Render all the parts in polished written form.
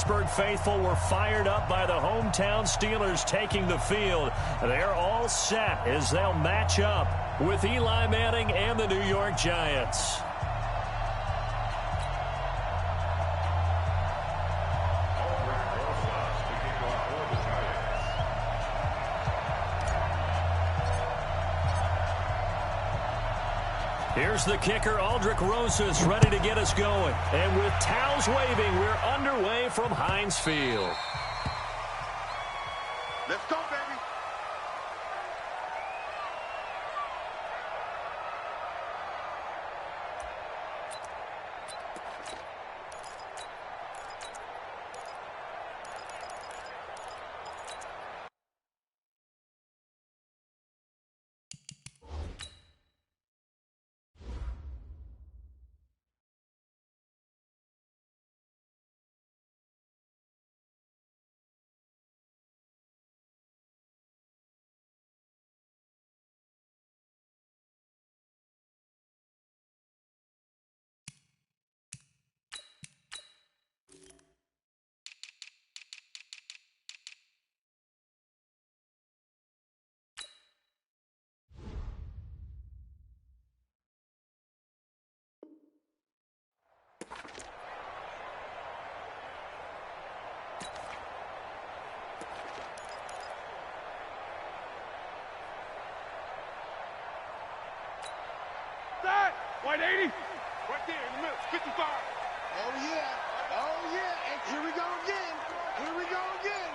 Pittsburgh faithful were fired up by the hometown Steelers taking the field. They're all set as they'll match up with Eli Manning and the New York Giants. Here's the kicker, Aldrick Rosas, ready to get us going. And with towels waving, we're underway from Heinz Field. Let's go, baby. White 80. Right there in the middle. 55. Oh, yeah. Oh, yeah. And here we go again. Here we go again.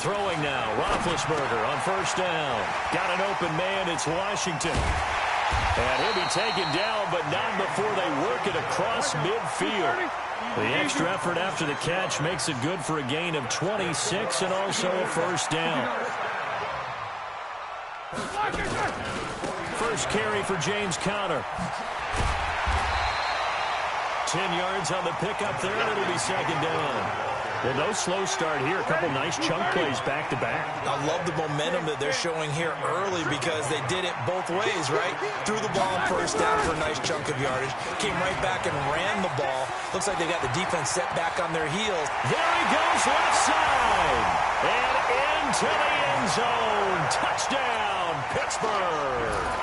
Throwing now, Roethlisberger on first down. Got an open man, it's Washington. And he'll be taken down, but not before they work it across midfield. The extra effort after the catch makes it good for a gain of 26 and also a first down. First carry for James Conner. 10 yards on the pickup there, and it'll be second down. Well, no slow start here. A couple nice chunk plays back-to-back. I love the momentum that they're showing here early because they did it both ways, right? Threw the ball on first down for a nice chunk of yardage. Came right back and ran the ball. Looks like they got the defense set back on their heels. There he goes, left side. And into the end zone. Touchdown, Pittsburgh.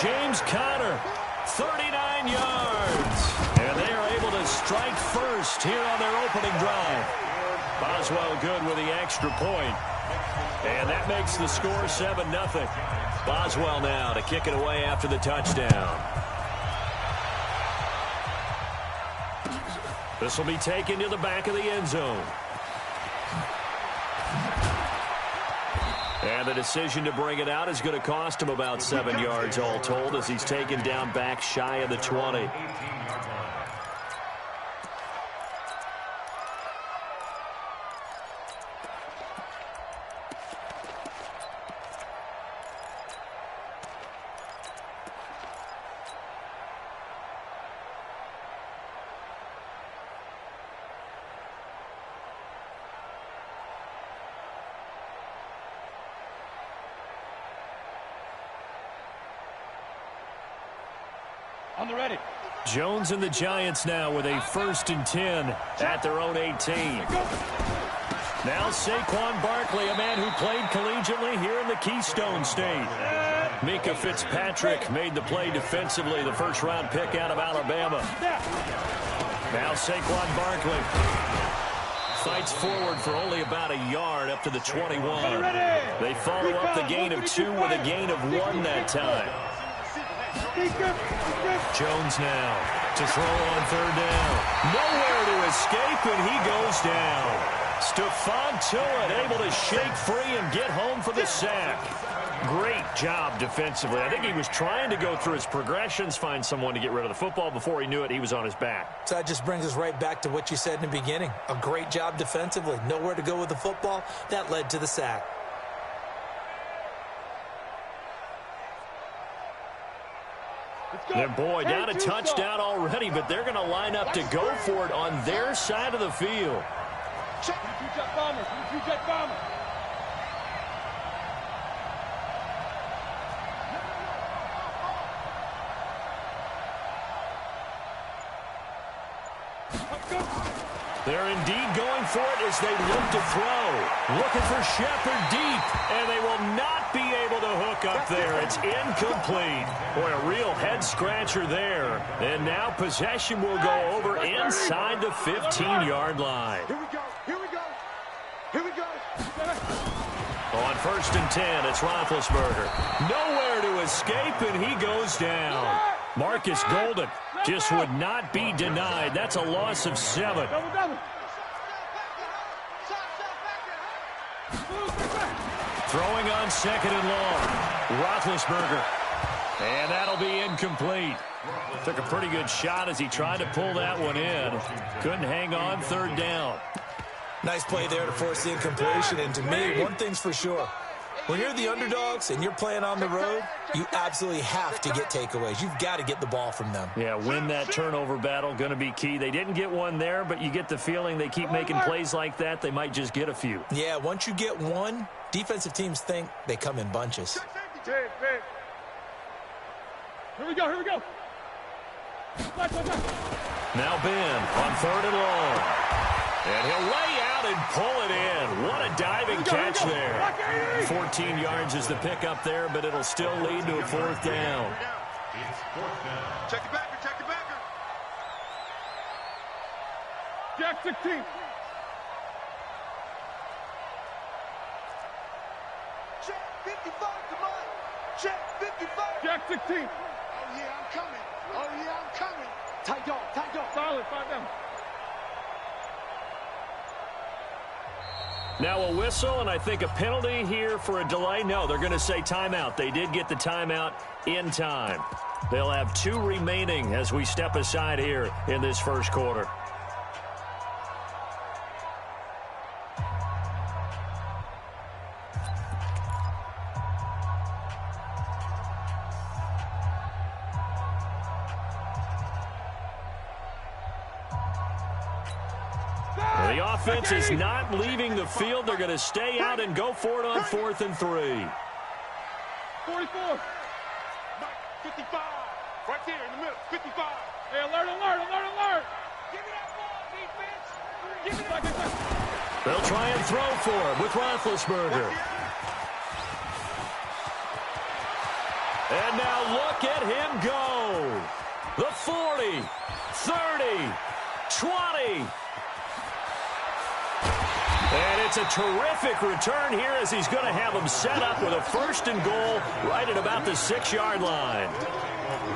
James Conner, 39 yards. And they are able to strike first here on their opening drive. Boswell good with the extra point. And that makes the score 7-0. Boswell now to kick it away after the touchdown. This will be taken to the back of the end zone. And the decision to bring it out is going to cost him about 7 yards all told as he's taken down back shy of the 20. On the ready. Jones and the Giants now with a 1st and 10 at their own 18. Now Saquon Barkley, a man who played collegiately here in the Keystone State. Mika Fitzpatrick made the play defensively, the first-round pick out of Alabama. Now Saquon Barkley fights forward for only about a yard up to the 21. They follow up the gain of 2 with a gain of 1 that time. Jones now to throw on 3rd down. Nowhere to escape, and he goes down. Stephon Tuitt able to shake free and get home for the sack. Great job defensively. I think he was trying to go through his progressions, find someone to get rid of the football. Before he knew it, he was on his back. So that just brings us right back to what you said in the beginning. A great job defensively. Nowhere to go with the football. That led to the sack. And boy, not a touchdown already, but they're going to line up to go for it on their side of the field. Two-jet bombers. Two-jet bombers. They're indeed going for it as they look to throw. Looking for Shepard deep, and they will not be able to hook up there. It's incomplete. Boy, a real head-scratcher there. And now possession will go over inside the 15-yard line. Here we go. Here we go. Here we go. On 1st and 10, it's Roethlisberger. Nowhere to escape, and he goes down. Marcus Golden just would not be denied. That's a loss of 7. Throwing on 2nd and long. Roethlisberger. And that'll be incomplete. Took a pretty good shot as he tried to pull that one in. Couldn't hang on 3rd down. Nice play there to force the incompletion. And to me, one thing's for sure. When you're the underdogs and you're playing on the road, you absolutely have to get takeaways. You've got to get the ball from them. Yeah, win that turnover battle, going to be key. They didn't get one there, but you get the feeling they keep making plays like that, they might just get a few. Yeah, once you get one, defensive teams think they come in bunches. Here we go, here we go. Now Ben on 3rd and long. And he'll lay out and pull it in. What a diving catch there. 14 yards is the pickup there, but it'll still lead to a 4th down. Check the backer, check the backer. Jack 16. Check 55, come on. Check 55. Jack 16. Oh, yeah, I'm coming. Oh, yeah, I'm coming. Tight dog, tight dog. Solid, 5 down. Now a whistle, and I think a penalty here for a delay. No, they're going to say timeout. They did get the timeout in time. They'll have 2 remaining as we step aside here in this 1st quarter. The offense is not leaving the field. They're going to stay out and go for it on 4th and 3. 44. 55. Right there in the middle. 55. Hey, alert, alert, alert, alert. Give me that ball, defense. Give me that ball. They'll try and throw for it with Roethlisberger. And now look at him go. The 40, 30, 20. And it's a terrific return here as he's going to have him set up with a 1st and goal right at about the 6-yard line.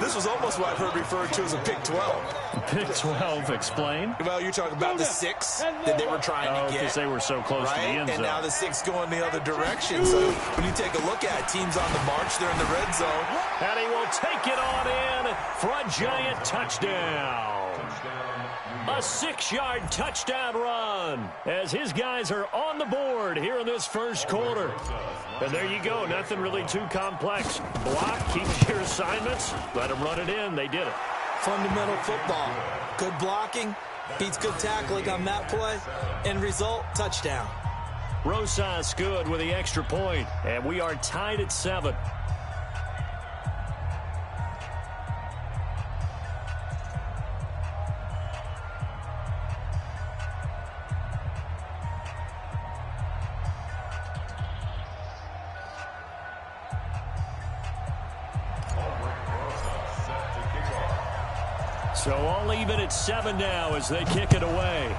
This was almost what I've heard referred to as a pick 12. Pick 12, explain. Well, you're talking about the 6 that they were trying to get. Because they were so close to the end zone. And now the 6 going the other direction. So when you take a look at it, teams on the march, they're in the red zone. And he will take it on in for a giant touchdown. A 6-yard touchdown run as his guys are on the board here in this 1st quarter. And there you go. Nothing really too complex. Block, keep your assignments, let them run it in. They did it. Fundamental football. Good blocking beats good tackling on that play. End result, touchdown. Rosas good with the extra point. And we are tied at 7. So all even at 7 now as they kick it away.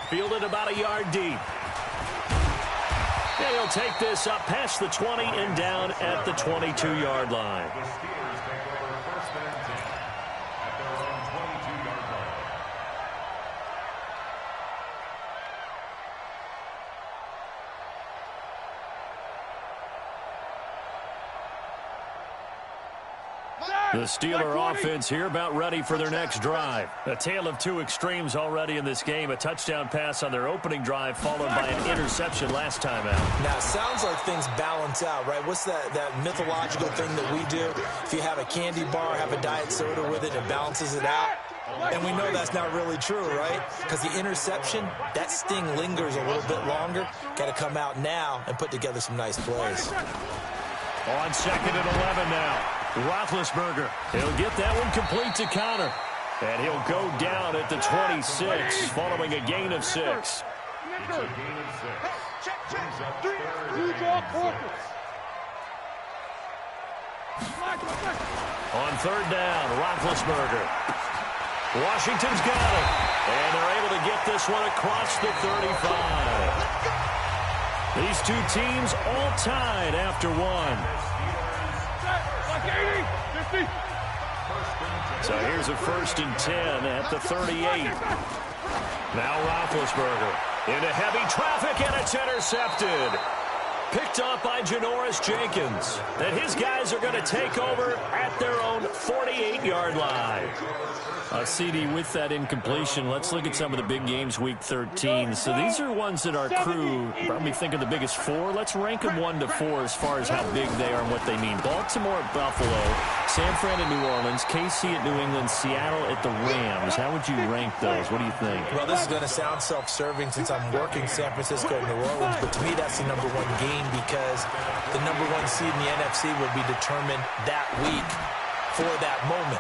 Fielded about a yard deep. And he'll take this up past the 20 and down at the 22-yard line. The Steeler offense here about ready for their next drive. A tale of 2 extremes already in this game. A touchdown pass on their opening drive followed by an interception last time out. Now, it sounds like things balance out, right? What's that mythological thing that we do? If you have a candy bar, have a diet soda with it, it balances it out. And we know that's not really true, right? Because the interception, that sting lingers a little bit longer. Got to come out now and put together some nice plays. On 2nd and 11 now. Roethlisberger. He'll get that one complete to Connor. And he'll go down at the 26 following a gain of 6. It's a gain of 6. Brings up third. On third down, Roethlisberger. Washington's got it. And they're able to get this one across the 35. These two teams all tied after one. So here's a 1st and 10 at the 38. Now Roethlisberger into heavy traffic, and it's intercepted. Picked off by Janoris Jenkins. And his guys are going to take over at their own 48-yard line. CD, with that incompletion, let's look at some of the big games week 13. So these are ones that our crew probably think are the biggest four. Let's rank them 1 to 4 as far as how big they are and what they mean. Baltimore at Buffalo, San Fran at New Orleans, KC at New England, Seattle at the Rams. How would you rank those? What do you think? Well, this is going to sound self-serving since I'm working San Francisco and New Orleans, but to me that's the #1 game because the #1 seed in the NFC will be determined that week for that moment.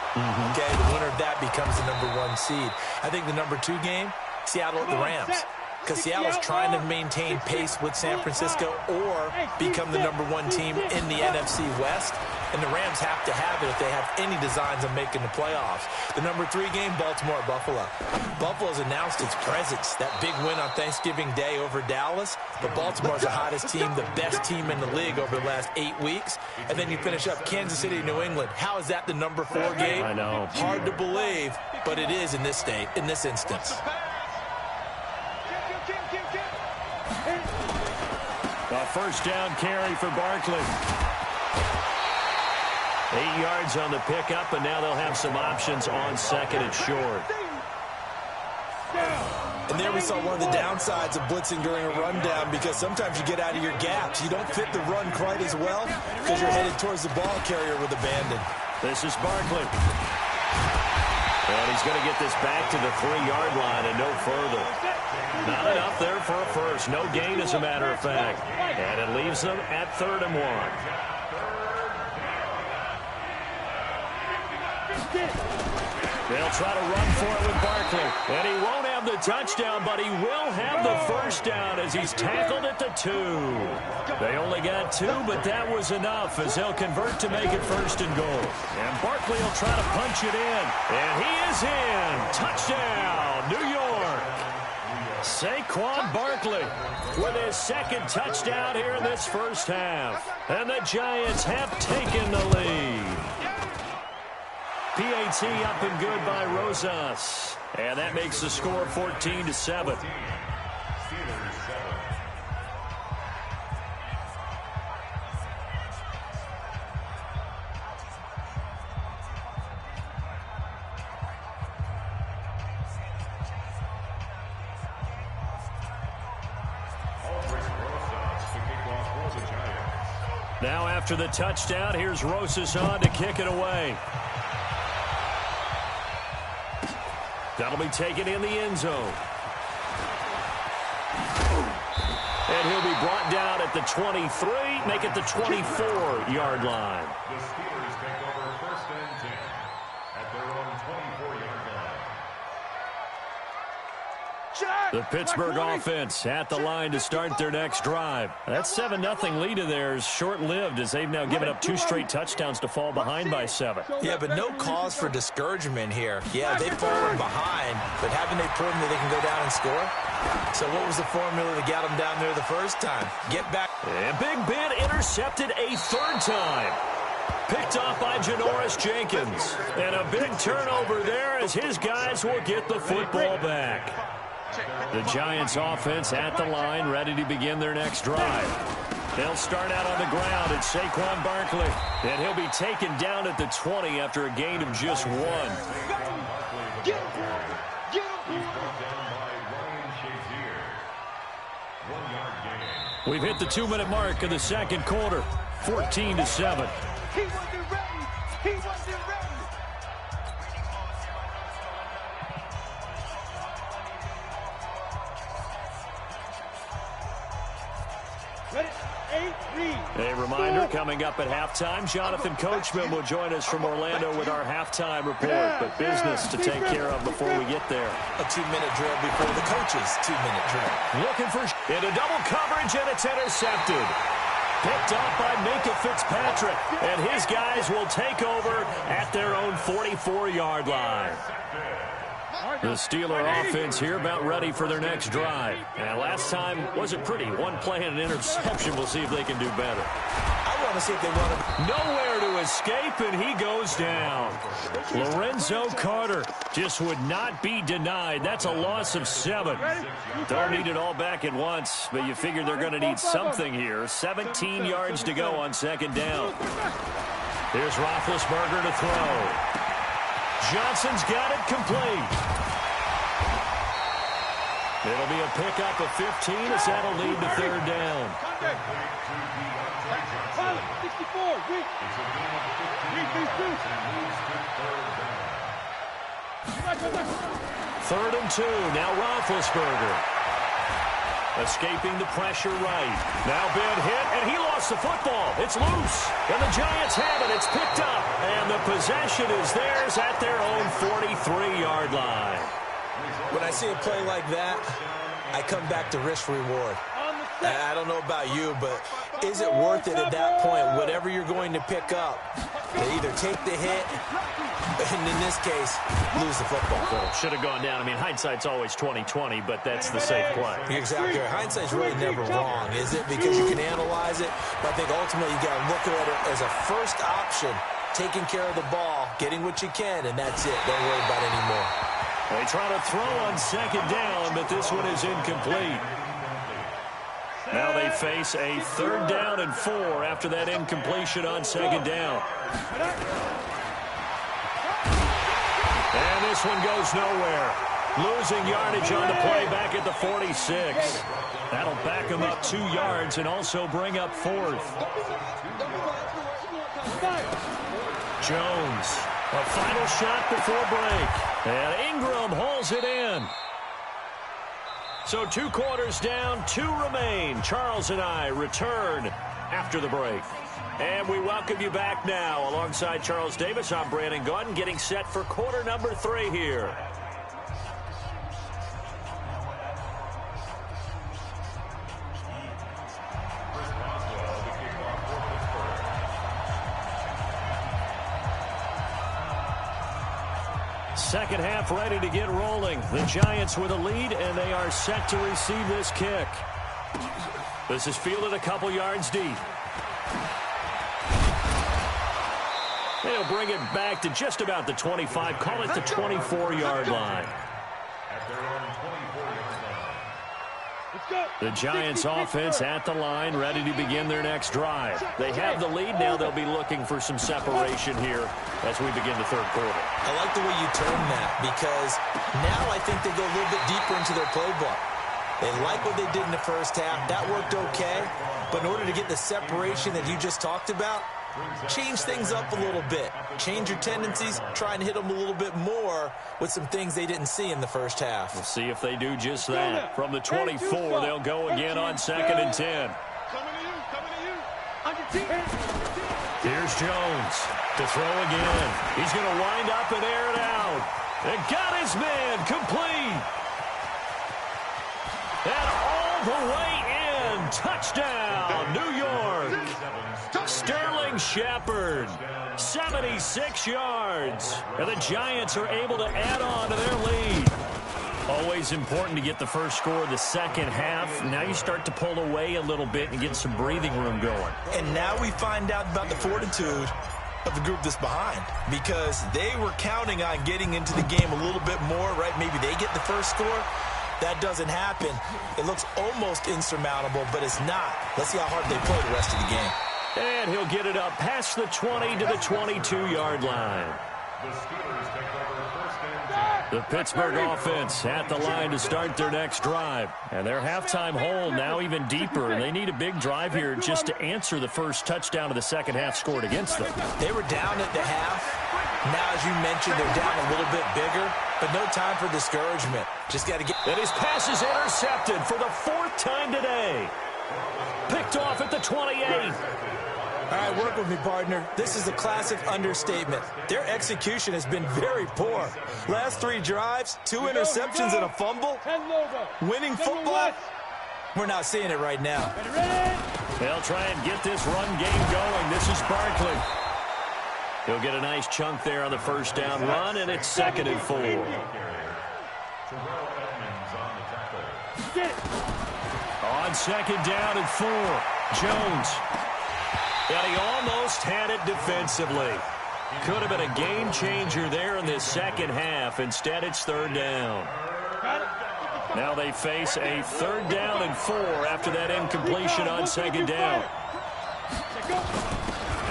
Okay, the winner of that becomes the #1 seed. I think the #2 game, Seattle at the Rams, because Seattle's trying to maintain pace with San Francisco or become the #1 team in the NFC West, and the Rams have to have it if they have any designs of making the playoffs. The #3 game, Baltimore at Buffalo. Buffalo's announced its presence, that big win on Thanksgiving Day over Dallas, but Baltimore's the hottest team, the best team in the league over the last 8 weeks, and then you finish up Kansas City, New England. How is that the #4 game? I know. Hard to believe, but it is in this state, in this instance. A 1st down carry for Barkley. 8 yards on the pickup, and now they'll have some options on 2nd and short. And there we saw one of the downsides of blitzing during a rundown, because sometimes you get out of your gaps. You don't fit the run quite as well because you're headed towards the ball carrier with abandon. This is Barkley. And he's going to get this back to the 3-yard line and no further. Not enough there for a first. No gain, as a matter of fact. And it leaves them at 3rd and 1. They'll try to run for it with Barkley. And he won't have the touchdown, but he will have the 1st down as he's tackled at the 2. They only got 2, but that was enough as they'll convert to make it 1st and goal. And Barkley will try to punch it in. And he is in. Touchdown, New York. Saquon Barkley with his 2nd touchdown here in this 1st half. And the Giants have taken the lead. PAT up and good by Rosas. And that makes the score 14-7. Now after the touchdown, here's Rosas on to kick it away. That'll be taken in the end zone. And he'll be brought down at the 23, make it the 24-yard line. The Steelers take over 1st and 10 at their own 24-yard line. The Pittsburgh offense at the line to start their next drive. That 7-0 lead of theirs short-lived as they've now given up 2 straight touchdowns to fall behind by 7. Yeah, but no cause for discouragement here. Yeah, they've fallen behind, but haven't they proven that they can go down and score? So what was the formula that got them down there the first time? Get back. And Big Ben intercepted a 3rd time. Picked off by Janoris Jenkins. And a big turnover there as his guys will get the football back. The Giants offense at the line, ready to begin their next drive. They'll start out on the ground at Saquon Barkley. And he'll be taken down at the 20 after a gain of just 1. We've hit the 2-minute mark of the 2nd quarter. 14-7. He wasn't ready. He wasn't ready. Ready? 80. A reminder, coming up at halftime, Jonathan Coachman will join us from Orlando with our halftime report. But business to take care of before we get there. A 2-minute drill before the coach's 2-minute drill. Looking for into double coverage, and it's intercepted. Picked up by Minkah Fitzpatrick. And his guys will take over at their own 44-yard line. The Steeler offense here about ready for their next drive. And last time wasn't pretty. One play and an interception. We'll see if they can do better. I want to see if they want to. Nowhere to escape, and he goes down. Lorenzo Carter just would not be denied. That's a loss of 7. Don't need it all back at once, but you figure they're going to need something here. 17 yards to go on second down. Here's Roethlisberger to throw. Johnson's got it complete. It'll be a pickup of 15 as that'll lead to third down. 3rd and 2. Now Roethlisberger. Escaping the pressure right. Now Ben hit, and he lost the football. It's loose. And the Giants have it. It's picked up. And the possession is theirs at their own 43-yard line. When I see a play like that, I come back to risk-reward. I don't know about you, but is it worth it at that point, whatever you're going to pick up, to either take the hit, and in this case, lose the football? Well, should have gone down. I mean, hindsight's always 20/20, but that's the safe play. Exactly. Hindsight's really never wrong, is it? Because you can analyze it, but I think ultimately you got to look at it as a first option, taking care of the ball, getting what you can, and that's it. Don't worry about it anymore. They try to throw on second down, but this one is incomplete. Now they face a 3rd down and 4 after that incompletion on second down. And this one goes nowhere. Losing yardage on the play back at the 46. That'll back them up 2 yards and also bring up 4th. Jones, a final shot before break. And Ingram hauls it in. So 2 quarters down, 2 remain. Charles and I return after the break. And we welcome you back now. Alongside Charles Davis, I'm Brandon Gaudin, getting set for quarter number 3 here. Second half ready to get rolling. The Giants with a lead, and they are set to receive this kick. This is fielded a couple yards deep. They'll bring it back to just about the 25. Call it the 24-yard line. The Giants offense at the line, ready to begin their next drive. They have the lead. Now they'll be looking for some separation here as we begin the third quarter. I like the way you term that, because now I think they go a little bit deeper into their playbook. They like what they did in the first half. That worked okay. But in order to get the separation that you just talked about, change things up a little bit. Change your tendencies. Try and hit them a little bit more with some things they didn't see in the first half. We'll see if they do just that. From the 24, they'll go again on 2nd and 10. Here's Jones to throw again. He's going to wind up and air it out. And got his man complete. And all the way in. Touchdown, New York. Sterling Shepard, 76 yards. And the Giants are able to add on to their lead. Always important to get the first score of the second half. Now you start to pull away a little bit and get some breathing room going. And now we find out about the fortitude of the group that's behind, because they were counting on getting into the game a little bit more, right? Maybe they get the first score. That doesn't happen. It looks almost insurmountable, but it's not. Let's see how hard they play the rest of the game. And he'll get it up past the 20 to the 22-yard line. The Pittsburgh offense at the line to start their next drive. And their halftime hole now even deeper. And they need a big drive here just to answer the first touchdown of the second half scored against them. They were down at the half. Now, as you mentioned, they're down a little bit bigger, but no time for discouragement. Just got to get... And his pass is intercepted for the 4th time today. Picked off at the 28. All right, work with me, partner. This is a classic understatement. Their execution has been very poor. Last 3 drives, 2 interceptions and a fumble. Winning football, we're not seeing it right now. They'll try and get this run game going. This is Barkley. He'll get a nice chunk there on the first down run, and it's 2nd and 4. On 2nd down and 4, Jones. And he almost had it defensively. Could have been a game changer there in this second half. Instead, it's 3rd down. Now they face a 3rd down and 4 after that incompletion on 2nd down.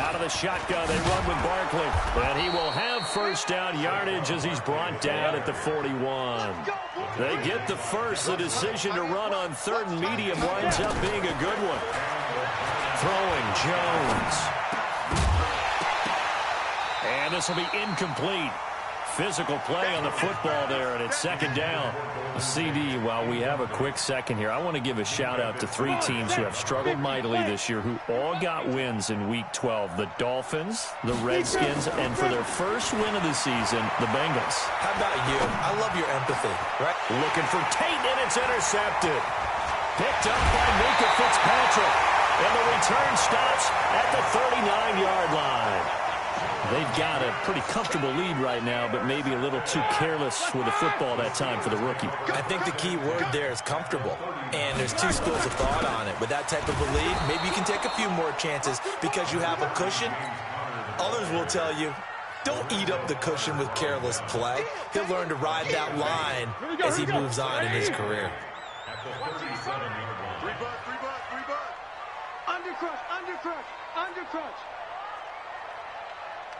Out of the shotgun, they run with Barkley. And he will have first down yardage as he's brought down at the 41. They get the first. The decision to run on 3rd and medium winds up being a good one. Throwing Jones. And this will be incomplete. Physical play on the football there, and it's 2nd down. CD, while we have a quick second here, I want to give a shout-out to 3 teams who have struggled mightily this year, who all got wins in Week 12. The Dolphins, the Redskins, and for their first win of the season, the Bengals. How about you? I love your empathy, right? Looking for Tate, and it's intercepted. Picked up by Minkah Fitzpatrick. And the return stops at the 39-yard line. They've got a pretty comfortable lead right now, but maybe a little too careless with the football that time for the rookie. I think the key word there is comfortable, and there's 2 schools of thought on it. With that type of a lead, maybe you can take a few more chances because you have a cushion. Others will tell you, don't eat up the cushion with careless play. He'll learn to ride that line as he moves on in his career. Undercrush, undercrush, undercrush.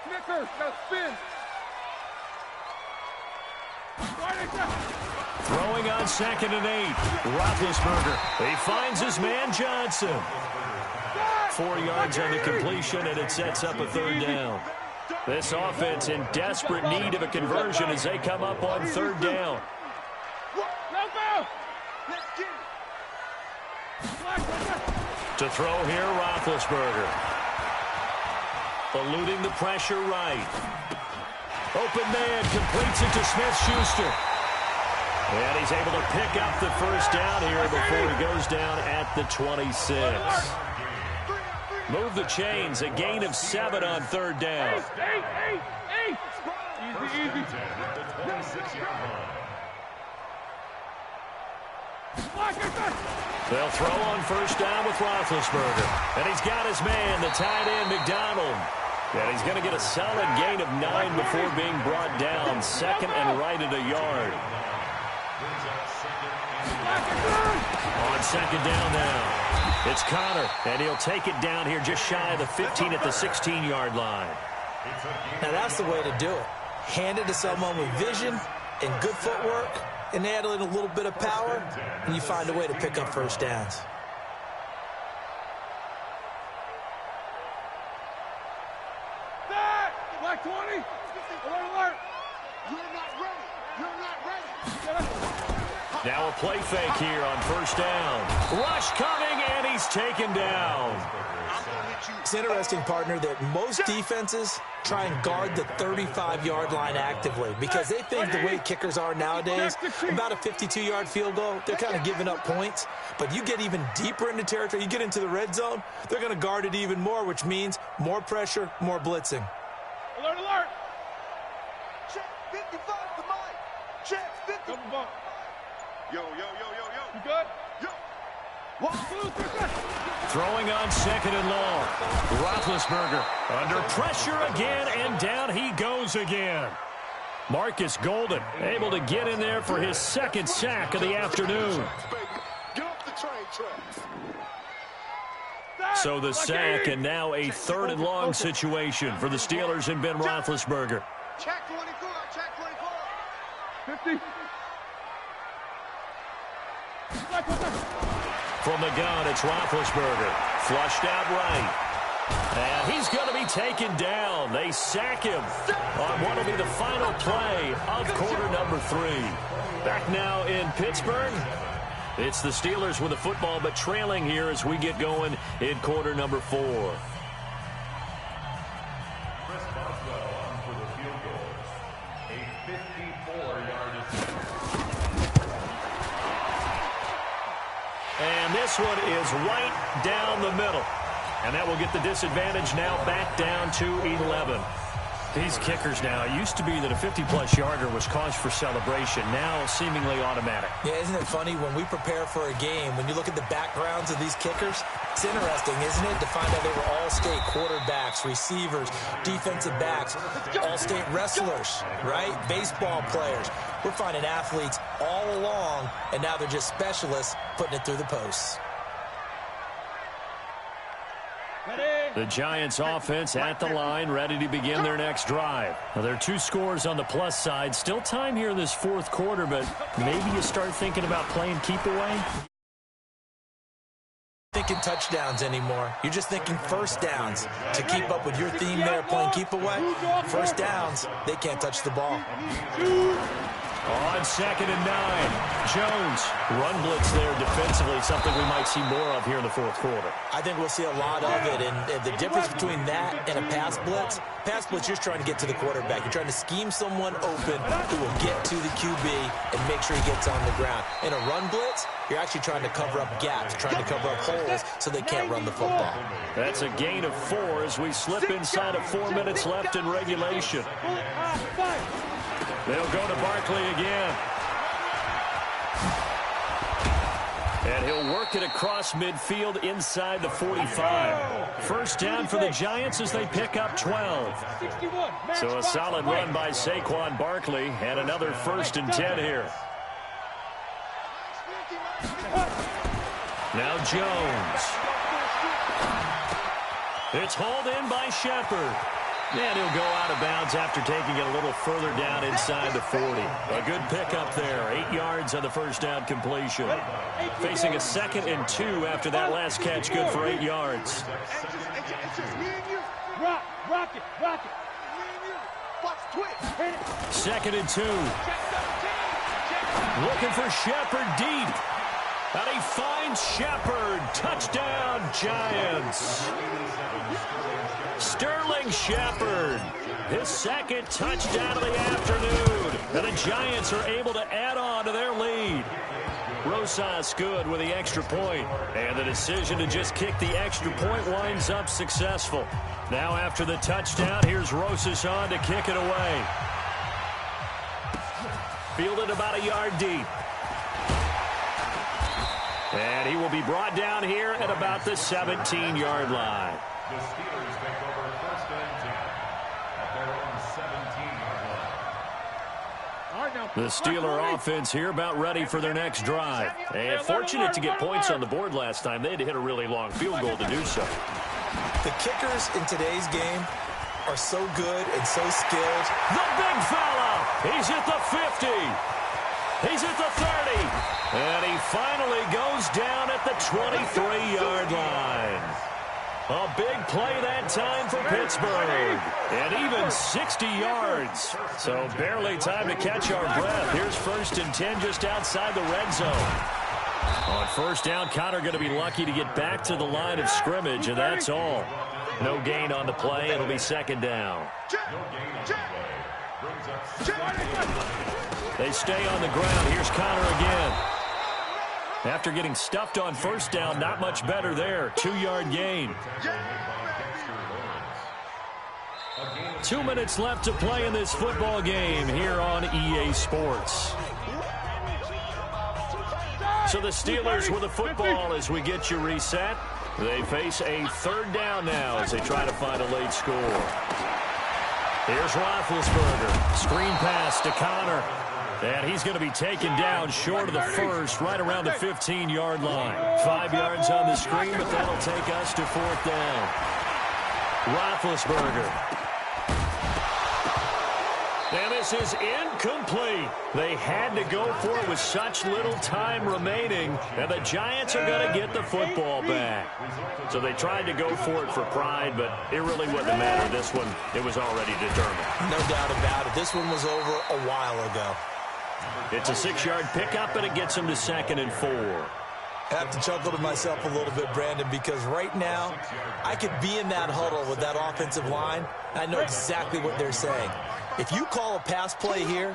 Snickers, now spin. Throwing on 2nd and 8. Roethlisberger. He finds his man Johnson. 4 yards on the completion, and it sets up a 3rd down. This offense in desperate need of a conversion as they come up on 3rd down. To throw here, Roethlisberger. Eluding the pressure right. Open man completes it to Smith-Schuster. And he's able to pick up the first down here before he goes down at the 26. Move the chains, a gain of 7 on 3rd down. Easy. They'll throw on first down with Roethlisberger. And he's got his man, the tight end, McDonald. And he's going to get a solid gain of 9 before being brought down. 2nd and right at a yard. On 2nd down now. It's Connor, and he'll take it down here just shy of the 15 at the 16-yard line. Now that's the way to do it. Hand it to someone with vision and good footwork, and add in a little bit of power, and you find a way to pick up first downs. Black 20. Alert. You're not ready. You're not ready. Now a play fake here on first down. Rush coming, and he's taken down. It's interesting, partner, that most defenses try and guard the 35-yard line actively because they think the way kickers are nowadays, about a 52-yard field goal, they're kind of giving up points. But you get even deeper into territory, you get into the red zone, they're going to guard it even more, which means more pressure, more blitzing. Alert. Check 55 to Mike. Check 50. Yo. You good? Yo. 1, 2, 3, 4. Throwing on 2nd and long. Roethlisberger under pressure again, and down he goes again. Marcus Golden able to get in there for his 2nd sack of the afternoon. Get off the train tracks. So the sack, and now a 3rd and long situation for the Steelers and Ben Roethlisberger. Check 24. Check 24. 50. From the gun, it's Roethlisberger. Flushed out right. And he's going to be taken down. They sack him on what will be the final play of quarter number 3. Back now in Pittsburgh, It's the Steelers with the football, but trailing here as we get going in quarter number 4. Chris Boswell on for the field goal. A 54-yard attempt. And this one is right down the middle. And that will get the disadvantage now back down to 11. These kickers now, it used to be that a 50-plus yarder was cause for celebration. Now seemingly automatic. Yeah, isn't it funny when we prepare for a game, when you look at the backgrounds of these kickers, it's interesting, isn't it, to find out they were all-state quarterbacks, receivers, defensive backs, all-state wrestlers, right? Baseball players. We're finding athletes all along, and now they're just specialists putting it through the posts. The Giants offense at the line, ready to begin their next drive. Now, there are 2 scores on the plus side. Still time here in this 4th quarter, but maybe you start thinking about playing keep away. Thinking touchdowns anymore. You're just thinking first downs. To keep up with your theme there, playing keep away, first downs, they can't touch the ball. On 2nd and 9, Jones. Run blitz there defensively, something we might see more of here in the 4th quarter. I think we'll see a lot of it, and the difference between that and a pass blitz, you're just trying to get to the quarterback. You're trying to scheme someone open who will get to the QB and make sure he gets on the ground. In a run blitz, you're actually trying to cover up gaps, trying to cover up holes so they can't run the football. That's a gain of 4 as we slip inside of 4 minutes left in regulation. They'll go to Barkley again. And he'll work it across midfield inside the 45. First down for the Giants as they pick up 12. So a solid run by Saquon Barkley and another 1st and 10 here. Now Jones. It's hauled in by Shepard. And he'll go out of bounds after taking it a little further down inside the 40. A good pickup there. 8 yards on the first down completion. Facing a 2nd and 2 after that last catch. Good for 8 yards. Rock it. 2nd and 2. Looking for Shepard deep. And he finds Shepard. Touchdown, Giants. Sterling Shepard, his 2nd touchdown of the afternoon. And the Giants are able to add on to their lead. Rosas good with the extra point. And the decision to just kick the extra point winds up successful. Now after the touchdown, here's Rosas on to kick it away. Fielded about a yard deep. And he will be brought down here at about the 17-yard line. The Steelers take over 1st and 10 at their own 17-yard line. The Steeler offense here about ready for their next drive. And fortunate to get points on the board last time. They had to hit a really long field goal to do so. The kickers in today's game are so good and so skilled. The big fella! He's at the 50. He's at the 30. And he finally goes down at the 23-yard line. A big play that time for Pittsburgh. And even 60 yards. So barely time to catch our breath. Here's 1st and 10 just outside the red zone. On 1st down, Connor going to be lucky to get back to the line of scrimmage, and that's all. No gain on the play. It'll be 2nd down. They stay on the ground. Here's Connor again. After getting stuffed on 1st down, not much better there. 2-yard gain. 2 minutes left to play in this football game here on EA Sports. So the Steelers with the football as we get you reset. They face a 3rd down now as they try to find a late score. Here's Roethlisberger. Screen pass to Connor. And he's going to be taken down short of the 1st, right around the 15-yard line. 5 yards on the screen, but that'll take us to 4th down. Roethlisberger. And this is incomplete. They had to go for it with such little time remaining, and the Giants are going to get the football back. So they tried to go for it for pride, but it really wouldn't matter. This one, it was already determined. No doubt about it. This one was over a while ago. It's a 6-yard pickup, and it gets him to 2nd and 4. I have to chuckle to myself a little bit, Brandon, because right now I could be in that huddle with that offensive line, and I know exactly what they're saying. If you call a pass play here,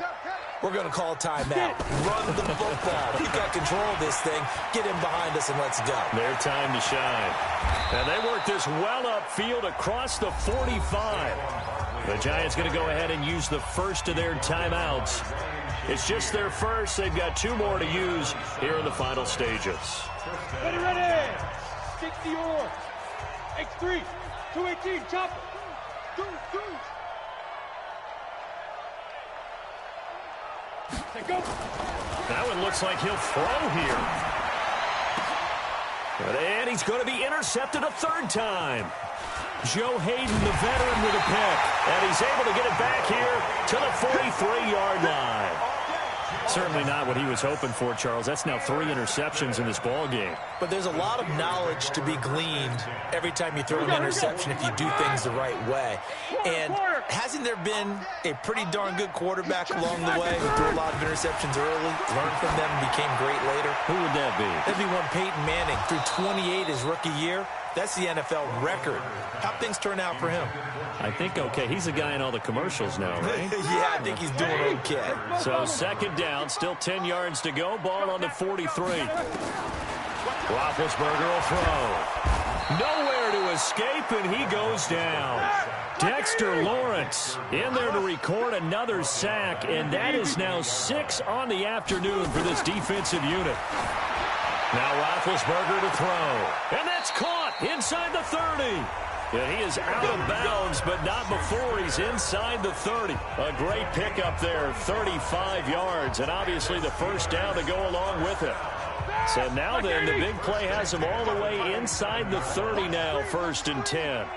we're going to call a timeout. Run the football. We've got control of this thing. Get him behind us and let's go. Their time to shine. And they work this well upfield across the 45. The Giants going to go ahead and use the first of their timeouts. It's just their first. They've got 2 more to use here in the final stages. Ready, ready. Stick the oar. X3, 218, chopper. Go. Go. That one looks like he'll throw here. And he's going to be intercepted a 3rd time. Joe Hayden, the veteran, with a pick. And he's able to get it back here to the 43-yard line. Certainly not what he was hoping for, Charles. That's now 3 interceptions in this ball game. But there's a lot of knowledge to be gleaned every time you throw an interception if you do things the right way. And hasn't there been a pretty darn good quarterback along the way who threw a lot of interceptions early, learned from them, and became great later? Who would that be? That'd be one Peyton Manning. Threw 28 his rookie year. That's the NFL record. How'd things turn out for him? I think okay. He's the guy in all the commercials now, right? Yeah, I think he's doing okay. So 2nd down, still 10 yards to go. Ball on the 43. Roethlisberger will throw. Nowhere to escape, and he goes down. Dexter Lawrence in there to record another sack, and that is now 6 on the afternoon for this defensive unit. Now Roethlisberger to throw. And that's caught inside the 30. And he is out of bounds, but not before he's inside the 30. A great pickup there, 35 yards, and obviously the first down to go along with it. So now then, the big play has him all the way inside the 30 now, 1st and 10.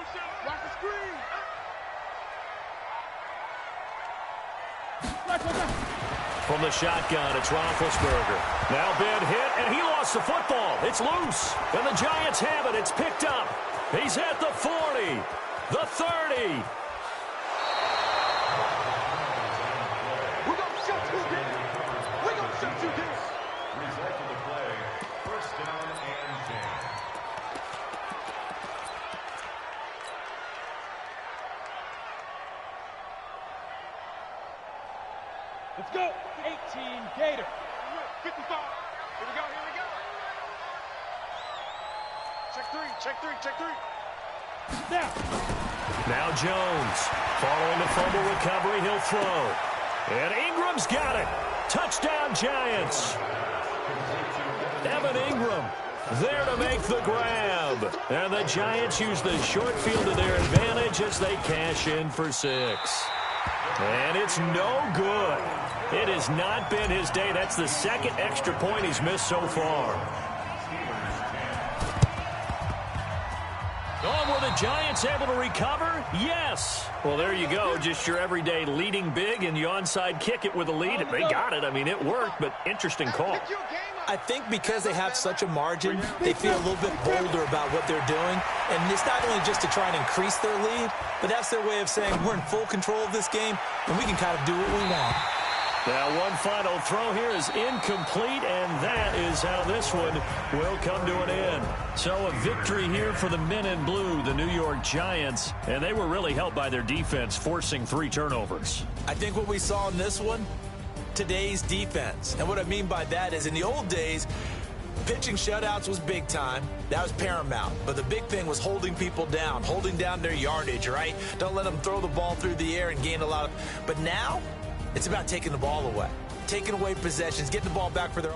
From the shotgun, it's Roethlisberger. Now Ben hit, and he lost the football. It's loose, and the Giants have it. It's picked up. He's at the 40, the 30. We're going to shut you down. We're going to shut you down. Result of the play, 1st down and 10. Let's go. 18, Gator. 55. Here we go. Check three. Now Jones, following the fumble recovery, he'll throw. And Ingram's got it. Touchdown, Giants. Evan Ingram there to make the grab. And the Giants use the short field to their advantage as they cash in for 6. And it's no good. It has not been his day. That's the 2nd extra point he's missed so far. Oh, were the Giants able to recover? Yes. Well, there you go. Just your everyday leading big, and you onside kick it with a lead. They got it. I mean, it worked, but interesting call. I think because they have such a margin, they feel a little bit bolder about what they're doing. And it's not only just to try and increase their lead, but that's their way of saying we're in full control of this game, and we can kind of do what we want. Now, one final throw here is incomplete, and that is how this one will come to an end. So a victory here for the men in blue, the New York Giants, and they were really helped by their defense, forcing 3 turnovers. I think what we saw in this one, today's defense. And what I mean by that is in the old days, pitching shutouts was big time. That was paramount. But the big thing was holding people down, holding down their yardage, right? Don't let them throw the ball through the air and gain a lot of... But now, it's about taking the ball away, taking away possessions, getting the ball back for their...